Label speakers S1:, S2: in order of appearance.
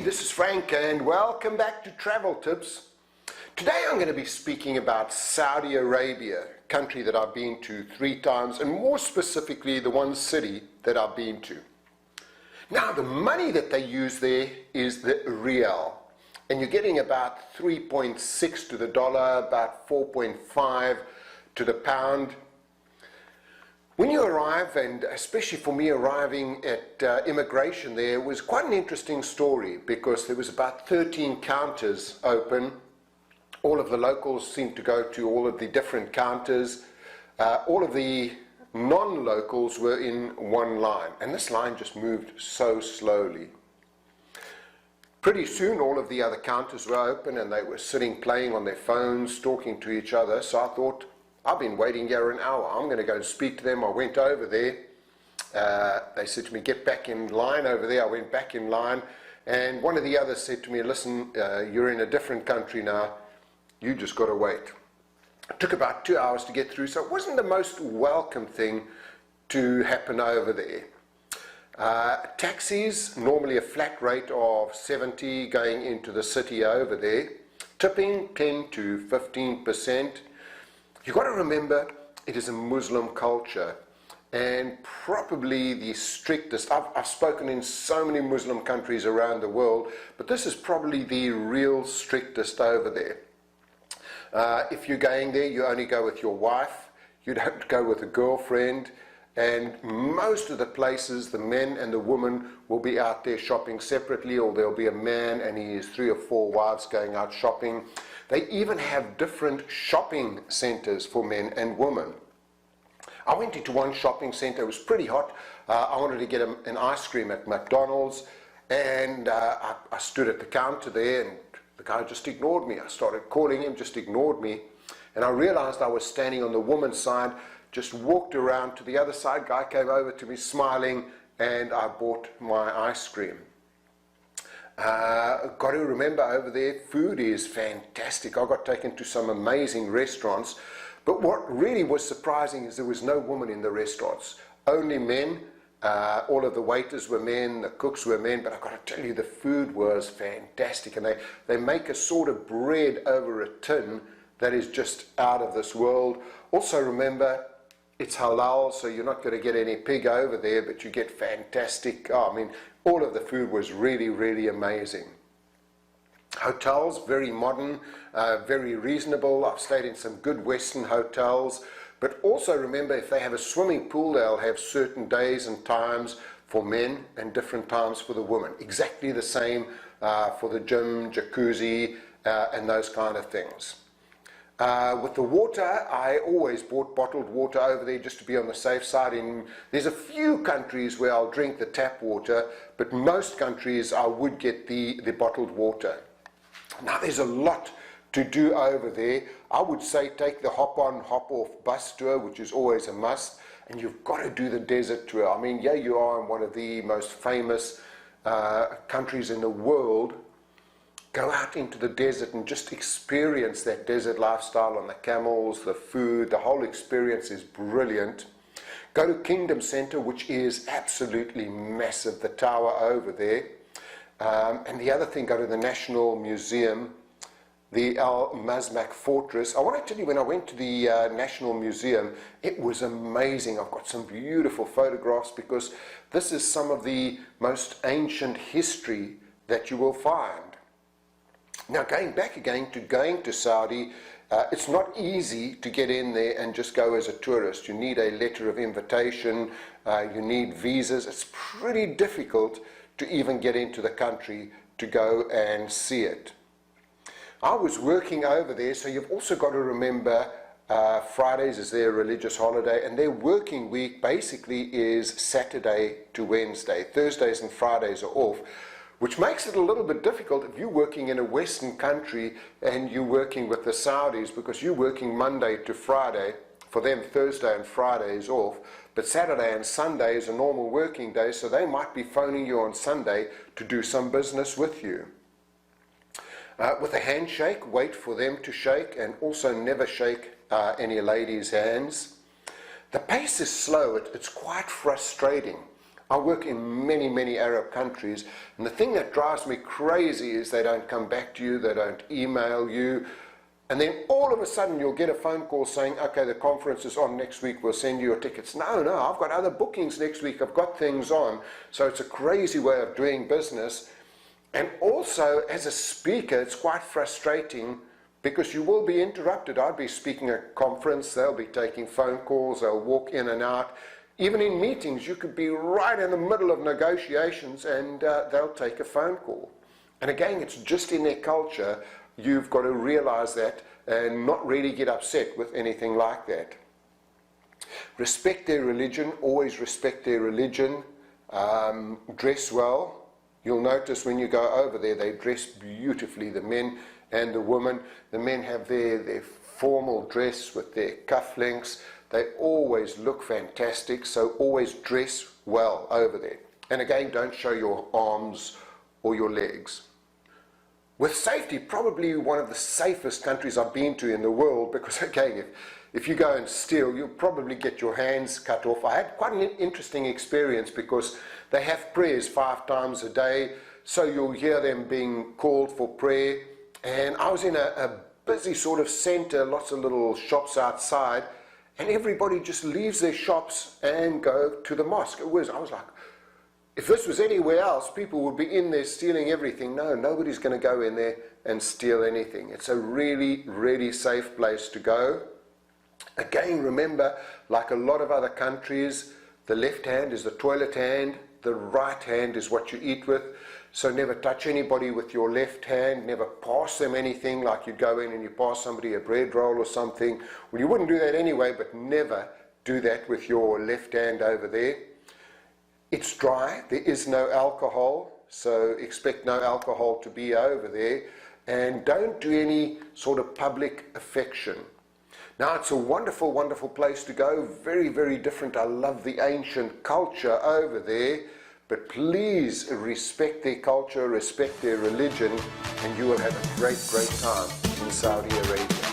S1: this is Frank and welcome back to Travel Tips. Today I'm going to be speaking about Saudi Arabia, a country that I've been to 3 times, and more specifically the one city that I've been to. Now the money that they use there is the Riyal, and you're getting about 3.6 to the dollar, about 4.5 to the pound. When you arrive, and especially for me arriving at immigration there, was quite an interesting story because there was about 13 counters open. All of the locals seemed to go to all of the different counters. All of the non-locals were in one line, and this line just moved so slowly. Pretty soon all of the other counters were open and they were sitting playing on their phones, talking to each other, so I thought, I've been waiting here an hour, I'm going to go and speak to them. I went over there, they said to me, get back in line over there. I went back in line, and one of the others said to me, listen, you're in a different country now, you just got to wait. It took about 2 hours to get through, so it wasn't the most welcome thing to happen over there. Taxis, normally a flat rate of 70 going into the city over there, tipping 10 to 15%. You've got to remember, it is a Muslim culture, and probably the strictest. I've spoken in so many Muslim countries around the world, but this is probably the real strictest over there. If you're going there, you only go with your wife, you don't go with a girlfriend, and most of the places, the men and the women will be out there shopping separately, or there'll be a man and his 3 or 4 wives going out shopping. They even have different shopping centers for men and women. I went into one shopping center, it was pretty hot. I wanted to get an ice cream at McDonald's, and I stood at the counter there, and the guy just ignored me. I started calling him, just ignored me, and I realized I was standing on the woman's side, just walked around to the other side. Guy came over to me smiling, and I bought my ice cream. Got to remember over there, food is fantastic. I got taken to some amazing restaurants, but what really was surprising is there was no woman in the restaurants, only men. All of the waiters were men, the cooks were men, but I've got to tell you, the food was fantastic, and they make a sort of bread over a tin that is just out of this world. Also remember, it's halal, so you're not going to get any pig over there, but you get fantastic, all of the food was really, really amazing. Hotels, very modern, very reasonable. I've stayed in some good Western hotels, but also remember, if they have a swimming pool, they'll have certain days and times for men and different times for the women. Exactly the same for the gym, jacuzzi, and those kind of things. With the water, I always bought bottled water over there just to be on the safe side. There's a few countries where I'll drink the tap water, but most countries I would get the bottled water. Now there's a lot to do over there. I would say take the hop-on, hop-off bus tour, which is always a must, and you've got to do the desert tour. Yeah, you are in one of the most famous countries in the world. Go out into the desert and just experience that desert lifestyle on the camels, the food, the whole experience is brilliant. Go to Kingdom Center, which is absolutely massive, the tower over there. And the other thing, go to the National Museum, the Al Mazmak Fortress. I want to tell you, when I went to the National Museum, it was amazing. I've got some beautiful photographs because this is some of the most ancient history that you will find. Now going back again to Saudi, it's not easy to get in there and just go as a tourist. You need a letter of invitation, you need visas. It's pretty difficult to even get into the country to go and see it. I was working over there, so you've also got to remember Fridays is their religious holiday, and their working week basically is Saturday to Wednesday. Thursdays and Fridays are off, which makes it a little bit difficult if you're working in a Western country and you're working with the Saudis, because you're working Monday to Friday. For them, Thursday and Friday is off, but Saturday and Sunday is a normal working day, so they might be phoning you on Sunday to do some business with you. With a handshake, wait for them to shake, and also never shake any ladies' hands. The pace is slow, it's quite frustrating. I work in many, many Arab countries, and the thing that drives me crazy is they don't come back to you, they don't email you, and then all of a sudden you'll get a phone call saying, okay, the conference is on next week, we'll send you your tickets. No, I've got other bookings next week, I've got things on. So it's a crazy way of doing business. And also, as a speaker, it's quite frustrating because you will be interrupted. I'll be speaking at a conference, they'll be taking phone calls, they'll walk in and out. Even in meetings, you could be right in the middle of negotiations and they'll take a phone call. And again, it's just in their culture. You've got to realize that and not really get upset with anything like that. Respect their religion, always respect their religion. Dress well. You'll notice when you go over there, they dress beautifully, the men and the women. The men have their formal dress with their cufflinks. They always look fantastic, so always dress well over there. And again, don't show your arms or your legs. With safety, probably one of the safest countries I've been to in the world, because again, if you go and steal, you'll probably get your hands cut off. I had quite an interesting experience because they have prayers 5 times a day, so you'll hear them being called for prayer. And I was in a busy sort of center, lots of little shops outside, and everybody just leaves their shops and go to the mosque. I was like, if this was anywhere else, people would be in there stealing everything. No, nobody's going to go in there and steal anything. It's a really, really safe place to go. Again, remember, like a lot of other countries, the left hand is the toilet hand, the right hand is what you eat with. So never touch anybody with your left hand, never pass them anything, like you'd go in and you pass somebody a bread roll or something. Well, you wouldn't do that anyway, but never do that with your left hand over there. It's dry, there is no alcohol, so expect no alcohol to be over there, and don't do any sort of public affection. Now, it's a wonderful, wonderful place to go, very, very different. I love the ancient culture over there, but please respect their culture, respect their religion, and you will have a great, great time in Saudi Arabia.